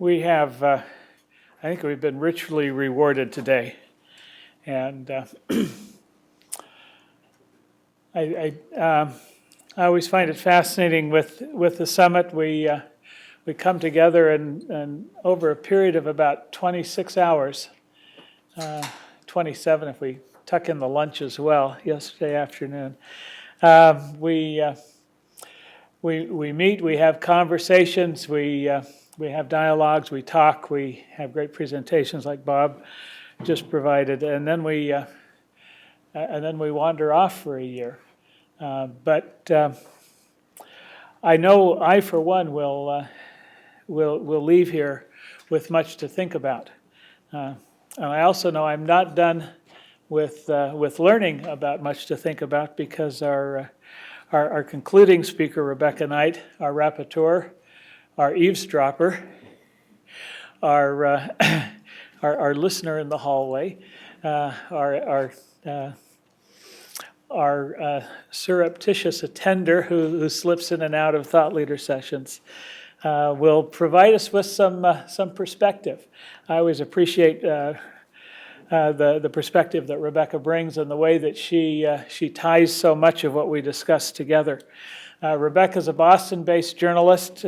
We have, I think we've been richly rewarded today. And I always find it fascinating with the summit. We come together and over a period of about 26 hours, 27 if we tuck in the lunch as well, yesterday afternoon. We meet, we have conversations, we have dialogues, we talk, we have great presentations like Bob just provided, and then we wander off for a year. But I know I, for one, will leave here with much to think about. And I also know I'm not done with learning about much to think about, because our concluding speaker, Rebecca Knight, our rapporteur, our eavesdropper, our listener in the hallway, our surreptitious attender who slips in and out of thought leader sessions, will provide us with some perspective. I always appreciate the perspective that Rebecca brings and the way that she ties so much of what we discuss together. Rebecca's a Boston-based journalist.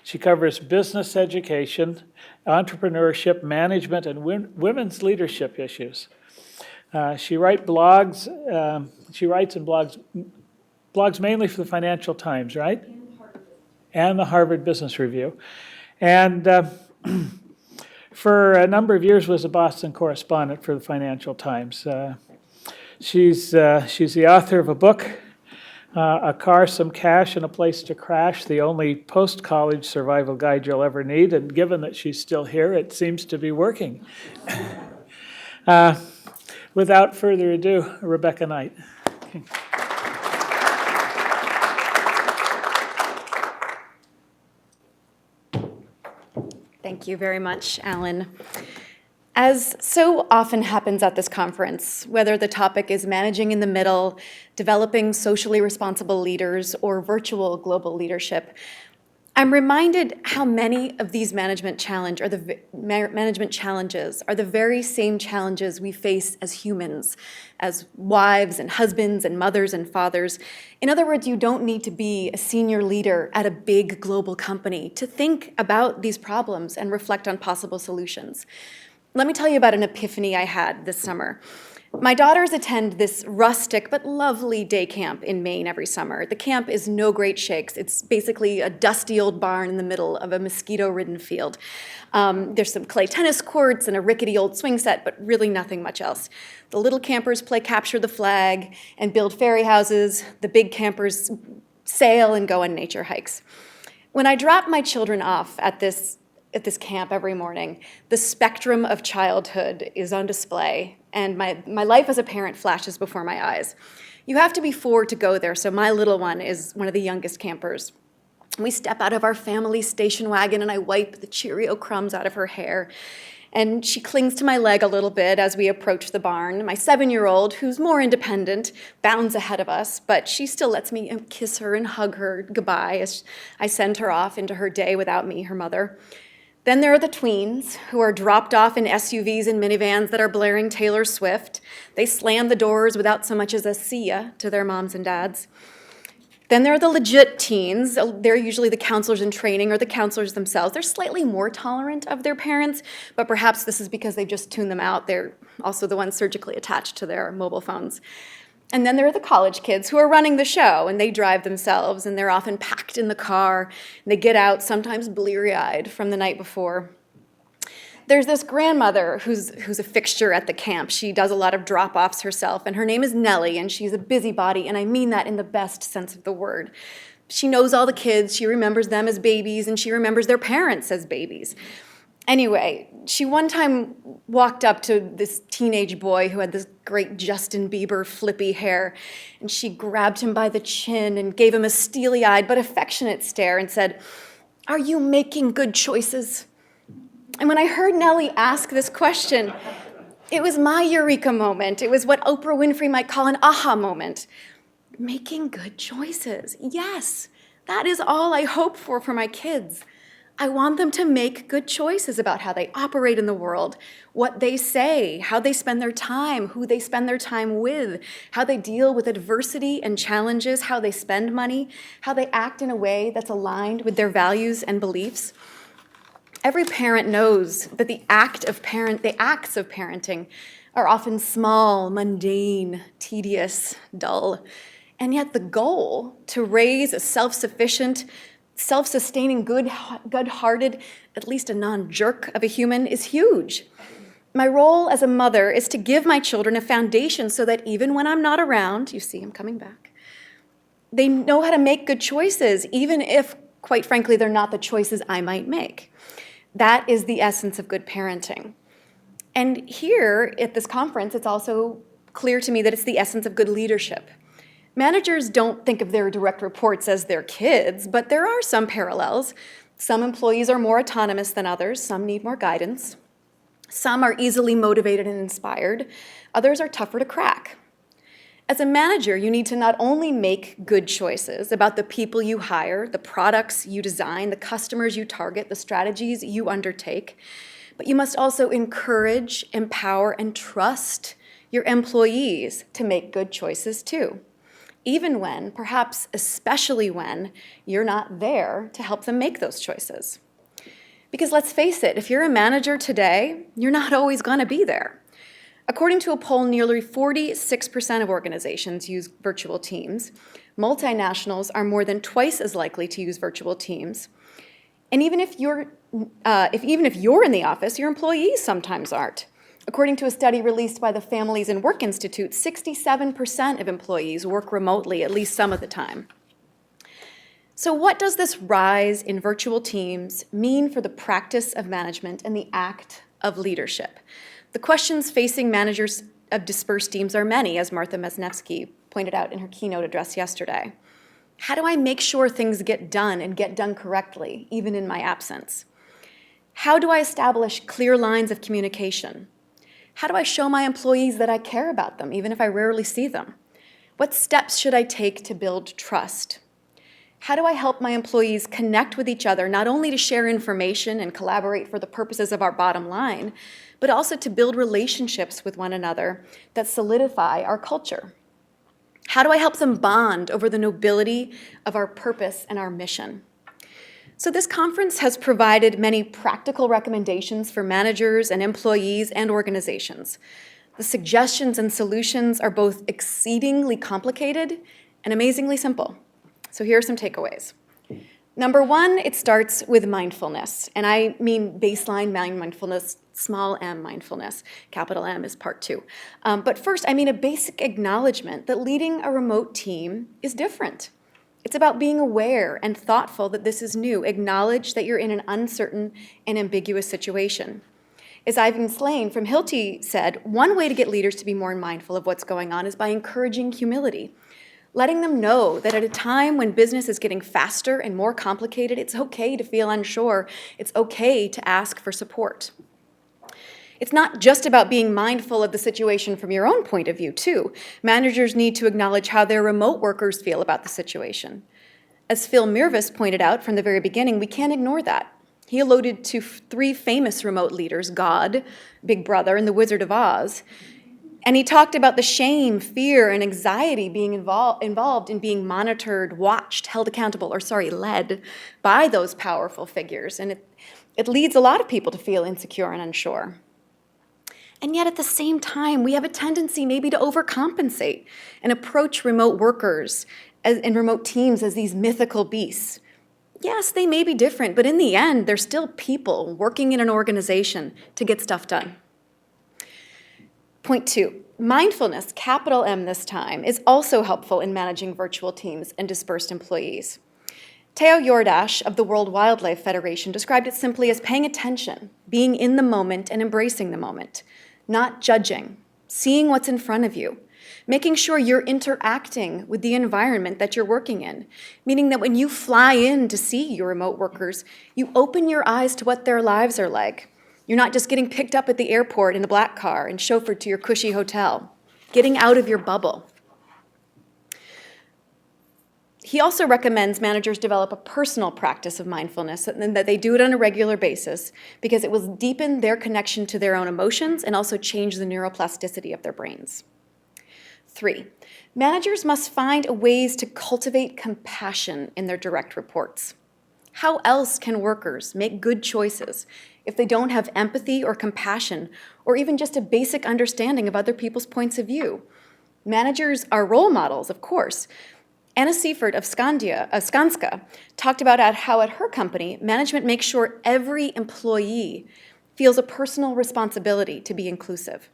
She covers business education, entrepreneurship, management, and women's leadership issues. She writes and blogs mainly for the Financial Times, right? And the Harvard Business Review. And for a number of years was a Boston correspondent for the Financial Times. She's the author of a book, A Car, Some Cash, and a Place to Crash, the only post-college survival guide you'll ever need. And given that she's still here, it seems to be working. Without further ado, Rebecca Knight. Thank you very much, Alan. As so often happens at this conference, whether the topic is managing in the middle, developing socially responsible leaders, or virtual global leadership, I'm reminded how many of these management challenges are the very same challenges we face as humans, as wives and husbands and mothers and fathers. In other words, you don't need to be a senior leader at a big global company to think about these problems and reflect on possible solutions. Let me tell you about an epiphany I had this summer. My daughters attend this rustic but lovely day camp in Maine every summer. The camp is no great shakes. It's basically a dusty old barn in the middle of a mosquito-ridden field. There's some clay tennis courts and a rickety old swing set, but really nothing much else. The little campers play capture the flag and build fairy houses. The big campers sail and go on nature hikes. When I drop my children off at this camp every morning, the spectrum of childhood is on display, and my life as a parent flashes before my eyes. You have to be 4 to go there, so my little one is one of the youngest campers. We step out of our family station wagon, and I wipe the Cheerio crumbs out of her hair, and she clings to my leg a little bit as we approach the barn. My 7-year-old, who's more independent, bounds ahead of us, but she still lets me kiss her and hug her goodbye as I send her off into her day without me, her mother. Then there are the tweens, who are dropped off in SUVs and minivans that are blaring Taylor Swift. They slam the doors without so much as a see ya to their moms and dads. Then there are the legit teens. They're usually the counselors in training or the counselors themselves. They're slightly more tolerant of their parents, but perhaps this is because they've just tuned them out. They're also the ones surgically attached to their mobile phones. And then there are the college kids who are running the show, and they drive themselves, and they're often packed in the car, and they get out, sometimes bleary-eyed from the night before. There's this grandmother who's a fixture at the camp. She does a lot of drop-offs herself, and her name is Nellie, and she's a busybody, and I mean that in the best sense of the word. She knows all the kids, she remembers them as babies, and she remembers their parents as babies. Anyway, she one time walked up to this teenage boy who had this great Justin Bieber flippy hair, and she grabbed him by the chin and gave him a steely-eyed but affectionate stare and said, "Are you making good choices?" And when I heard Nellie ask this question, it was my eureka moment. It was what Oprah Winfrey might call an aha moment. Making good choices. Yes, that is all I hope for my kids. I want them to make good choices about how they operate in the world, what they say, how they spend their time, who they spend their time with, how they deal with adversity and challenges, how they spend money, how they act in a way that's aligned with their values and beliefs. Every parent knows that the acts of parenting are often small, mundane, tedious, dull. And yet the goal to raise a self-sufficient, self-sustaining, good-hearted, at least a non-jerk of a human is huge. My role as a mother is to give my children a foundation so that even when I'm not around, you see I'm coming back, they know how to make good choices, even if, quite frankly, they're not the choices I might make. That is the essence of good parenting. And here at this conference, it's also clear to me that it's the essence of good leadership. Managers don't think of their direct reports as their kids, but there are some parallels. Some employees are more autonomous than others. Some need more guidance. Some are easily motivated and inspired. Others are tougher to crack. As a manager, you need to not only make good choices about the people you hire, the products you design, the customers you target, the strategies you undertake, but you must also encourage, empower, and trust your employees to make good choices too, even when, perhaps especially when, you're not there to help them make those choices. Because let's face it, if you're a manager today, you're not always going to be there. According to a poll, nearly 46% of organizations use virtual teams. Multinationals are more than twice as likely to use virtual teams. And even if you're in the office, your employees sometimes aren't. According to a study released by the Families and Work Institute, 67% of employees work remotely at least some of the time. So what does this rise in virtual teams mean for the practice of management and the act of leadership? The questions facing managers of dispersed teams are many, as Martha Mesnevsky pointed out in her keynote address yesterday. How do I make sure things get done and get done correctly, even in my absence? How do I establish clear lines of communication? How do I show my employees that I care about them, even if I rarely see them? What steps should I take to build trust? How do I help my employees connect with each other, not only to share information and collaborate for the purposes of our bottom line, but also to build relationships with one another that solidify our culture? How do I help them bond over the nobility of our purpose and our mission? So this conference has provided many practical recommendations for managers and employees and organizations. The suggestions and solutions are both exceedingly complicated and amazingly simple. So here are some takeaways. Number one, it starts with mindfulness, and I mean baseline mindfulness, small m mindfulness, capital M is part two. But first, I mean a basic acknowledgement that leading a remote team is different. It's about being aware and thoughtful that this is new. Acknowledge that you're in an uncertain and ambiguous situation. As Ivan Slane from Hilti said, one way to get leaders to be more mindful of what's going on is by encouraging humility. Letting them know that at a time when business is getting faster and more complicated, it's okay to feel unsure. It's okay to ask for support. It's not just about being mindful of the situation from your own point of view, too. Managers need to acknowledge how their remote workers feel about the situation. As Phil Mirvis pointed out from the very beginning, we can't ignore that. He alluded to three famous remote leaders, God, Big Brother, and the Wizard of Oz. And he talked about the shame, fear, and anxiety being involved in being monitored, watched, held accountable, led by those powerful figures. And it leads a lot of people to feel insecure and unsure. And yet at the same time, we have a tendency maybe to overcompensate and approach remote workers and remote teams as these mythical beasts. Yes, they may be different, but in the end, they're still people working in an organization to get stuff done. Point two, mindfulness, capital M this time, is also helpful in managing virtual teams and dispersed employees. Theo Jordash of the World Wildlife Federation described it simply as paying attention, being in the moment and embracing the moment, not judging, seeing what's in front of you, making sure you're interacting with the environment that you're working in, meaning that when you fly in to see your remote workers, you open your eyes to what their lives are like. You're not just getting picked up at the airport in a black car and chauffeured to your cushy hotel, getting out of your bubble. He also recommends managers develop a personal practice of mindfulness and that they do it on a regular basis because it will deepen their connection to their own emotions and also change the neuroplasticity of their brains. 3, managers must find ways to cultivate compassion in their direct reports. How else can workers make good choices if they don't have empathy or compassion or even just a basic understanding of other people's points of view? Managers are role models, of course. Anna Seifert of Skanska talked about how at her company, management makes sure every employee feels a personal responsibility to be inclusive.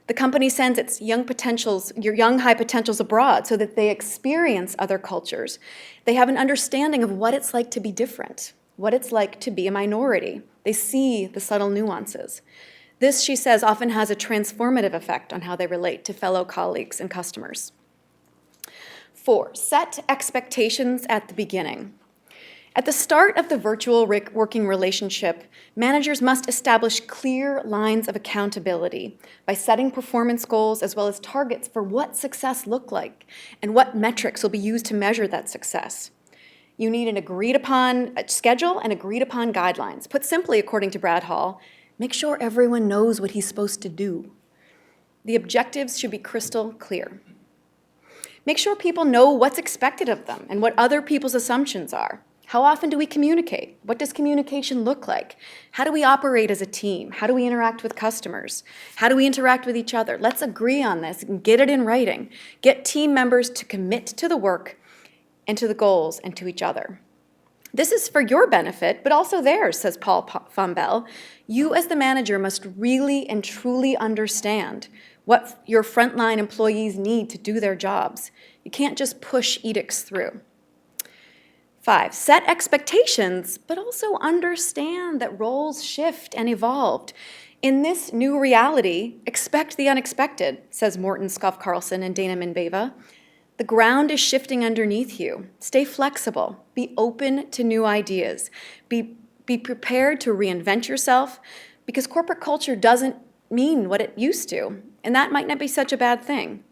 The company sends its young high potentials abroad so that they experience other cultures. They have an understanding of what it's like to be different, what it's like to be a minority. They see the subtle nuances. This, she says, often has a transformative effect on how they relate to fellow colleagues and customers. 4, set expectations at the beginning. At the start of the virtual working relationship, managers must establish clear lines of accountability by setting performance goals as well as targets for what success looks like and what metrics will be used to measure that success. You need an agreed-upon schedule and agreed-upon guidelines. Put simply, according to Brad Hall, make sure everyone knows what he's supposed to do. The objectives should be crystal clear. Make sure people know what's expected of them and what other people's assumptions are. How often do we communicate? What does communication look like? How do we operate as a team? How do we interact with customers? How do we interact with each other? Let's agree on this and get it in writing. Get team members to commit to the work and to the goals and to each other. This is for your benefit, but also theirs, says Paul Fombel. You as the manager must really and truly understand what your frontline employees need to do their jobs. You can't just push edicts through. 5, set expectations, but also understand that roles shift and evolve. In this new reality, expect the unexpected, says Morten Skov-Carlsen and Dana Minbeva. The ground is shifting underneath you. Stay flexible. Be open to new ideas. Be prepared to reinvent yourself because corporate culture doesn't mean what it used to, and that might not be such a bad thing.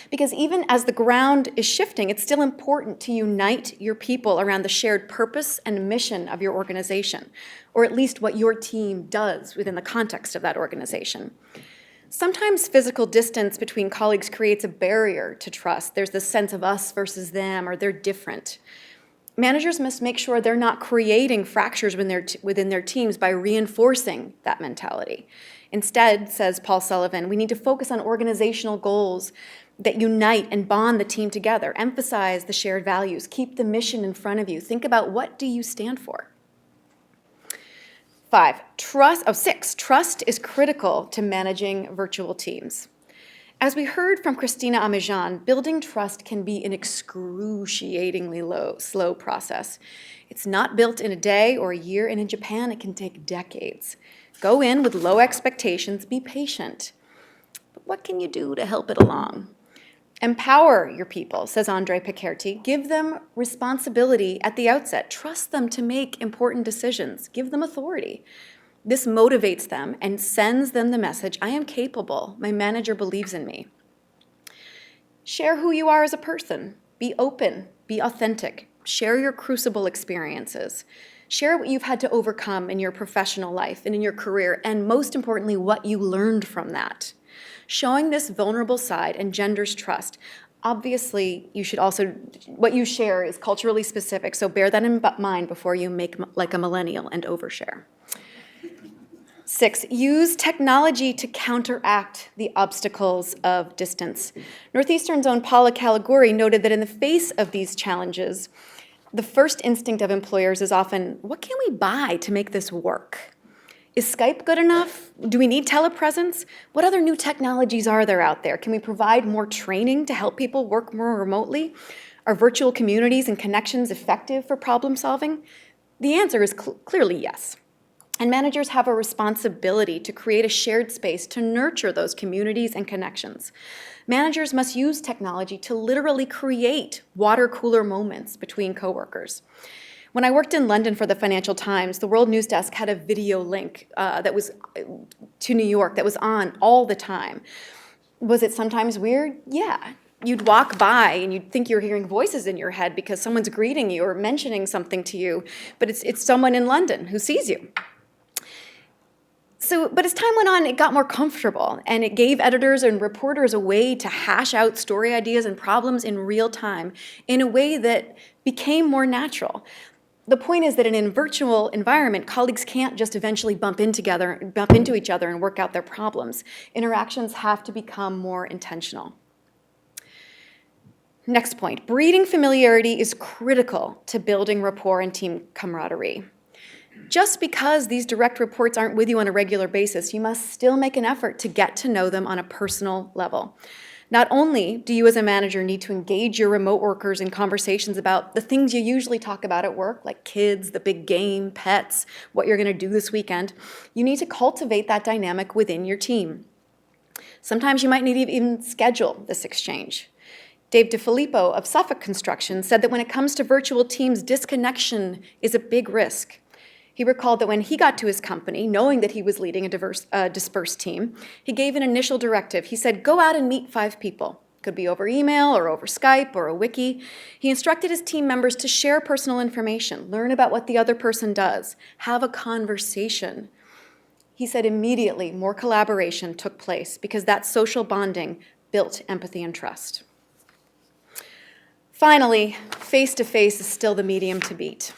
Because even as the ground is shifting, it's still important to unite your people around the shared purpose and mission of your organization, or at least what your team does within the context of that organization. Sometimes physical distance between colleagues creates a barrier to trust. There's this sense of us versus them, or they're different. Managers must make sure they're not creating fractures within their teams by reinforcing that mentality. Instead, says Paul Sullivan, we need to focus on organizational goals that unite and bond the team together. Emphasize the shared values. Keep the mission in front of you. Think about what do you stand for. 6, trust is critical to managing virtual teams. As we heard from Christina Amejan, building trust can be an excruciatingly slow process. It's not built in a day or a year, and in Japan, it can take decades. Go in with low expectations, be patient. But what can you do to help it along? Empower your people, says Andre Pikerti. Give them responsibility at the outset. Trust them to make important decisions. Give them authority. This motivates them and sends them the message, I am capable. My manager believes in me. Share who you are as a person. Be open. Be authentic. Share your crucible experiences. Share what you've had to overcome in your professional life and in your career, and most importantly, what you learned from that. Showing this vulnerable side engenders trust. Obviously, what you share is culturally specific, so bear that in mind before you make like a millennial and overshare. 6, use technology to counteract the obstacles of distance. Northeastern's own Paula Caliguri noted that in the face of these challenges, the first instinct of employers is often, what can we buy to make this work? Is Skype good enough? Do we need telepresence? What other new technologies are there out there? Can we provide more training to help people work more remotely? Are virtual communities and connections effective for problem solving? The answer is clearly yes. And managers have a responsibility to create a shared space to nurture those communities and connections. Managers must use technology to literally create water cooler moments between coworkers. When I worked in London for the Financial Times, the World News Desk had a video link that was to New York that was on all the time. Was it sometimes weird? Yeah. You'd walk by and you'd think you're hearing voices in your head because someone's greeting you or mentioning something to you, but it's someone in London who sees you. But as time went on, it got more comfortable, and it gave editors and reporters a way to hash out story ideas and problems in real time in a way that became more natural. The point is that in a virtual environment, colleagues can't just eventually bump into each other and work out their problems. Interactions have to become more intentional. Next point, breeding familiarity is critical to building rapport and team camaraderie. Just because these direct reports aren't with you on a regular basis, you must still make an effort to get to know them on a personal level. Not only do you as a manager need to engage your remote workers in conversations about the things you usually talk about at work, like kids, the big game, pets, what you're going to do this weekend, you need to cultivate that dynamic within your team. Sometimes you might need to even schedule this exchange. Dave DeFilippo of Suffolk Construction said that when it comes to virtual teams, disconnection is a big risk. He recalled that when he got to his company, knowing that he was leading a dispersed team, he gave an initial directive. He said, go out and meet 5 people. Could be over email or over Skype or a wiki. He instructed his team members to share personal information, learn about what the other person does, have a conversation. He said immediately more collaboration took place because that social bonding built empathy and trust. Finally, face-to-face is still the medium to beat.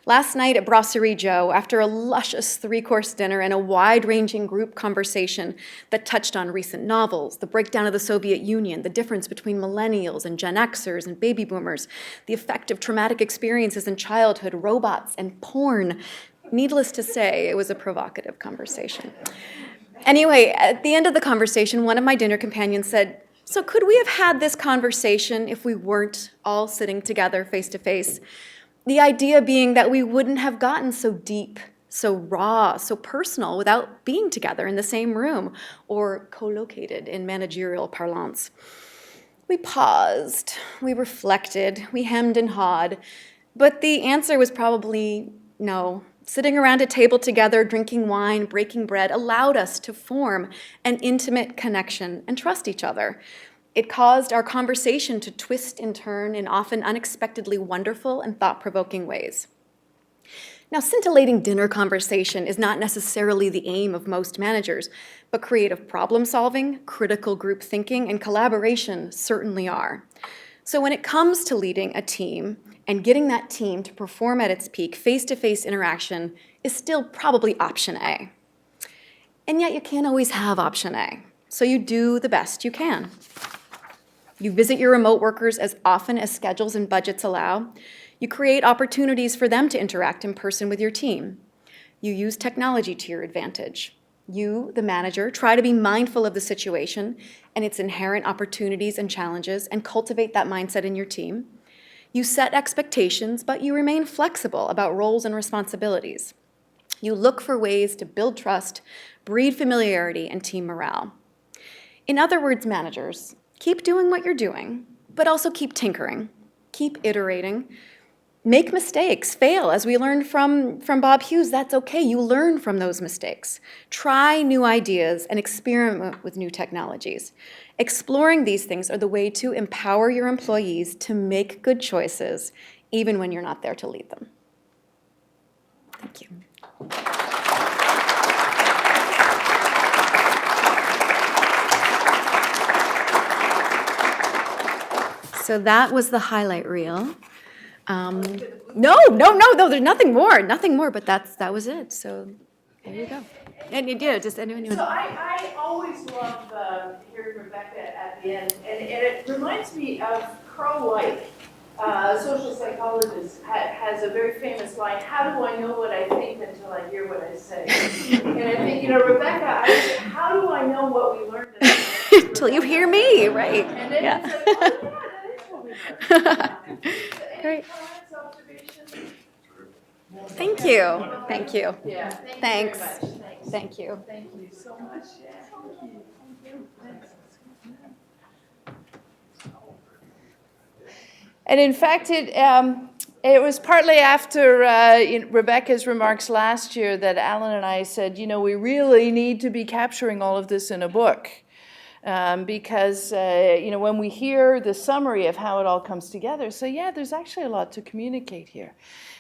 Last night at Brasserie Joe, after a luscious 3-course dinner and a wide-ranging group conversation that touched on recent novels, the breakdown of the Soviet Union, the difference between millennials and Gen Xers and baby boomers, the effect of traumatic experiences in childhood, robots, and porn, needless to say, it was a provocative conversation. Anyway, at the end of the conversation, one of my dinner companions said, so could we have had this conversation if we weren't all sitting together face to face? The idea being that we wouldn't have gotten so deep, so raw, so personal without being together in the same room or co-located in managerial parlance. We paused, we reflected, we hemmed and hawed, but the answer was probably no. Sitting around a table together, drinking wine, breaking bread, allowed us to form an intimate connection and trust each other. It caused our conversation to twist and turn in often unexpectedly wonderful and thought-provoking ways. Now, scintillating dinner conversation is not necessarily the aim of most managers, but creative problem-solving, critical group thinking, and collaboration certainly are. So when it comes to leading a team and getting that team to perform at its peak, face-to-face interaction is still probably option A. And yet you can't always have option A, so you do the best you can. You visit your remote workers as often as schedules and budgets allow. You create opportunities for them to interact in person with your team. You use technology to your advantage. You, the manager, try to be mindful of the situation and its inherent opportunities and challenges and cultivate that mindset in your team. You set expectations, but you remain flexible about roles and responsibilities. You look for ways to build trust, breed familiarity, and team morale. In other words, managers, keep doing what you're doing, but also keep tinkering, keep iterating, make mistakes, fail. As we learned from Bob Hughes, that's okay. You learn from those mistakes. Try new ideas and experiment with new technologies. Exploring these things are the way to empower your employees to make good choices, even when you're not there to lead them. Thank you. So that was the highlight reel. No, there's nothing more, but that was it. So there you go. And you do, just anyone. So I always love hearing Rebecca at the end, and it reminds me of Carl White, a social psychologist, has a very famous line, how do I know what I think until I hear what I say? And I think, Rebecca, how do I know what we learned? Until you hear me, right? And then Yeah. it's like, oh yeah, that is what we learned. Great. Comments, observations? Thank you. Thank you. Yeah. Thanks. Thank you very much. Thanks. Thank you. Thank you so much. Yeah. Thank you. Thanks. And in fact, it was partly after Rebecca's remarks last year that Alan and I said, we really need to be capturing all of this in a book. because when we hear the summary of how it all comes together, so yeah, there's actually a lot to communicate here.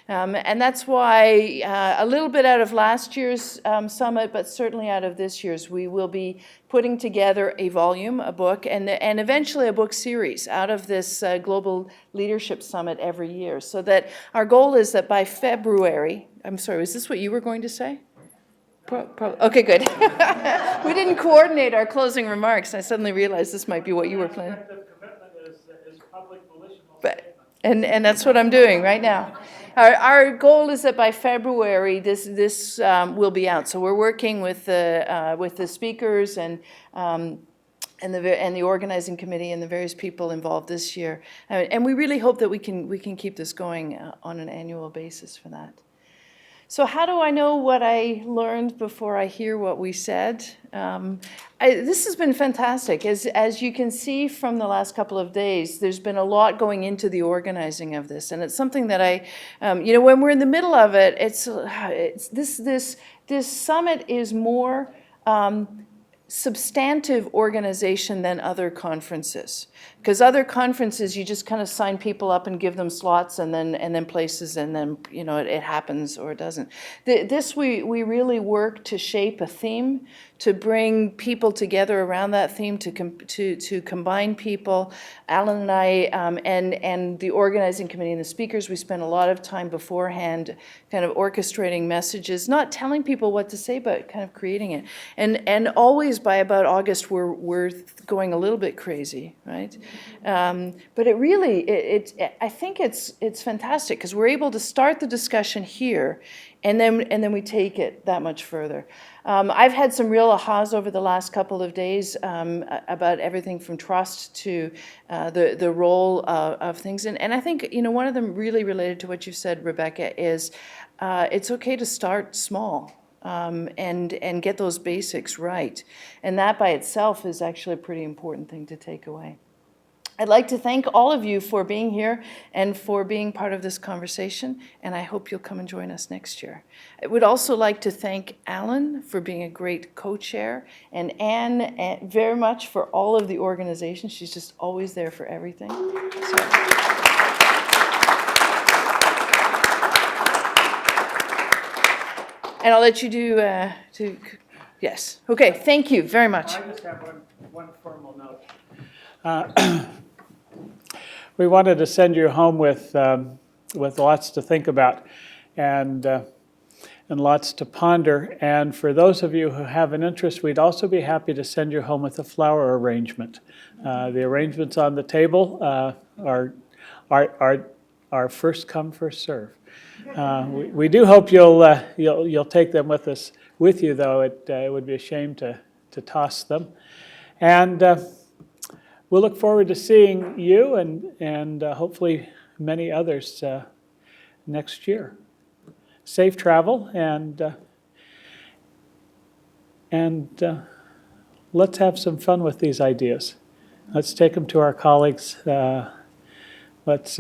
And that's why a little bit out of last year's summit, but certainly out of this year's, we will be putting together a volume, a book, and eventually a book series out of this Global Leadership Summit every year. So that our goal is that by February, I'm sorry, is this what you were going to say? Okay, good. We didn't coordinate our closing remarks. I suddenly realized this might be what you were planning. But, and that's what I'm doing right now. Our goal is that by February, this will be out. So we're working with the speakers and the organizing committee and the various people involved this year. And we really hope that we can keep this going on an annual basis for that. So how do I know what I learned before I hear what we said? This has been fantastic. As you can see from the last couple of days, there's been a lot going into the organizing of this. And it's something that when we're in the middle of it, this summit is more substantive organization than other conferences. Because other conferences, you just kind of sign people up and give them slots and then places, and then it happens or it doesn't. This we really work to shape a theme, to bring people together around that theme, to combine people. Alan and I and the organizing committee and the speakers, we spent a lot of time beforehand kind of orchestrating messages, not telling people what to say, but kind of creating it. And always by about August, we're going a little bit crazy, right? But it really, I think it's fantastic because we're able to start the discussion here, and then we take it that much further. I've had some real ahas over the last couple of days about everything from trust to the role of things. And I think, one of them really related to what you said, Rebecca, is it's okay to start small and get those basics right. And that by itself is actually a pretty important thing to take away. I'd like to thank all of you for being here and for being part of this conversation, and I hope you'll come and join us next year. I would also like to thank Alan for being a great co-chair, and Anne very much for all of the organization. She's just always there for everything. So. And I'll let you do, yes. Okay, thank you very much. I just have one formal note. We wanted to send you home with lots to think about and lots to ponder. And for those of you who have an interest, we'd also be happy to send you home with a flower arrangement. The arrangements on the table are first come, first serve. We do hope you'll take them with you, though it would be a shame to toss them. And we'll look forward to seeing you and hopefully many others next year. Safe travel, and let's have some fun with these ideas. Let's take them to our colleagues. Let's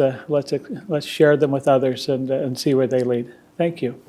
share them with others and see where they lead. Thank you.